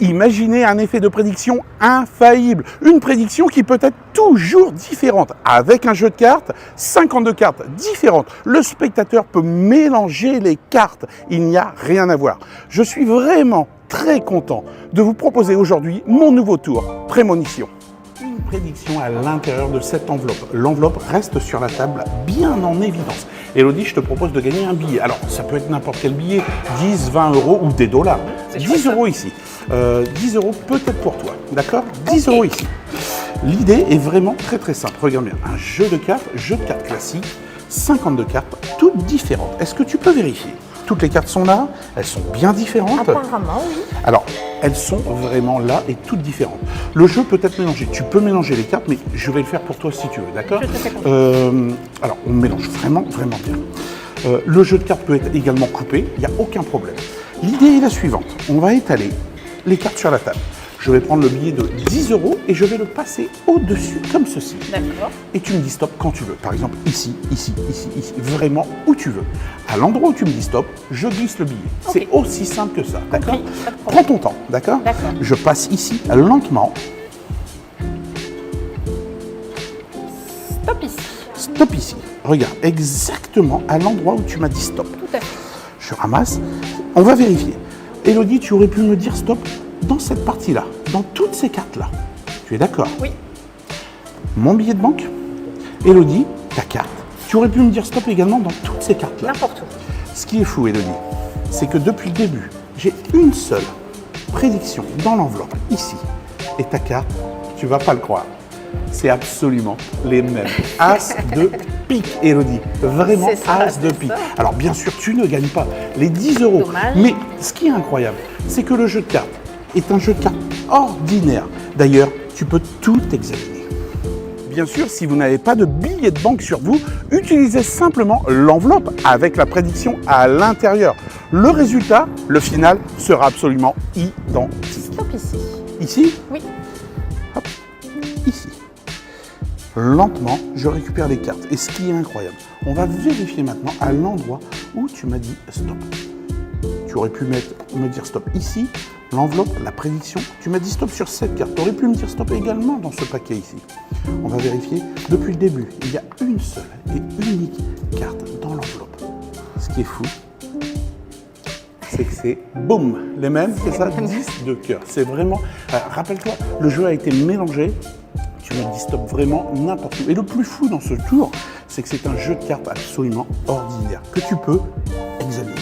Imaginez un effet de prédiction infaillible, une prédiction qui peut être toujours différente. Avec un jeu de cartes, 52 cartes différentes. Le spectateur peut mélanger les cartes, il n'y a rien à voir. Je suis vraiment très content de vous proposer aujourd'hui mon nouveau tour, Prémonition. Une prédiction à l'intérieur de cette enveloppe. L'enveloppe reste sur la table bien en évidence. Elodie, je te propose de gagner un billet. Alors, ça peut être n'importe quel billet, 10, 20 euros ou des dollars. 10 euros ici. 10 euros peut-être pour toi, d'accord? 10 euros ici. L'idée est vraiment très simple. Regarde bien, un jeu de cartes classique, 52 cartes, toutes différentes. Est-ce que tu peux vérifier? Toutes les cartes sont là, elles sont bien différentes. Apparemment, oui. Alors, elles sont vraiment là et toutes différentes. Le jeu peut être mélangé. Tu peux mélanger les cartes, mais je vais le faire pour toi si tu veux, d'accord? Je te fais confiance. Alors, on mélange vraiment bien. Le jeu de cartes peut être également coupé, il n'y a aucun problème. L'idée est la suivante. On va étaler les cartes sur la table. Je vais prendre le billet de 10 euros et je vais le passer au-dessus, comme ceci. D'accord. Et tu me dis stop quand tu veux. Par exemple, ici, vraiment où tu veux. À l'endroit où tu me dis stop, je glisse le billet. Okay. C'est aussi simple que ça, d'accord? Pas de problème. Prends ton temps, d'accord? D'accord. Je passe ici, lentement. Stop ici. Stop ici. Regarde, exactement à l'endroit où tu m'as dit stop. Tout à fait. Je ramasse. On va vérifier. Elodie, tu aurais pu me dire stop dans cette partie-là, dans toutes ces cartes-là. Tu es d'accord? Oui. Mon billet de banque, Elodie, ta carte. Tu aurais pu me dire stop également dans toutes ces cartes-là. N'importe où. Ce qui est fou, Elodie, c'est que depuis le début, j'ai une seule prédiction dans l'enveloppe, ici. Et ta carte, tu vas pas le croire, c'est absolument les mêmes. As de pique, Elodie. Vraiment C'est ça, as de c'est pique. ça. Alors bien sûr, tu ne gagnes pas les 10 euros. Dommage. Mais ce qui est incroyable, c'est que le jeu de cartes est un jeu de cartes ordinaire. D'ailleurs, tu peux tout examiner. Bien sûr, si vous n'avez pas de billet de banque sur vous, utilisez simplement l'enveloppe avec la prédiction à l'intérieur. Le résultat, le final, sera absolument identique. Stop ici. Ici, Oui. hop, ici. Lentement, je récupère les cartes. Et ce qui est incroyable, on va vérifier maintenant à l'endroit où tu m'as dit stop. Tu aurais pu me dire stop ici, l'enveloppe, la prédiction. Tu m'as dit stop sur cette carte. Tu aurais pu me dire stop également dans ce paquet ici. On va vérifier depuis le début. Il y a une seule et unique carte dans l'enveloppe. Ce qui est fou, c'est que c'est boum, les mêmes, c'est ça, 10 de cœur. C'est vraiment, rappelle-toi, le jeu a été mélangé. Tu me dis stop vraiment n'importe où. Et le plus fou dans ce tour, c'est que c'est un jeu de cartes absolument ordinaire que tu peux examiner.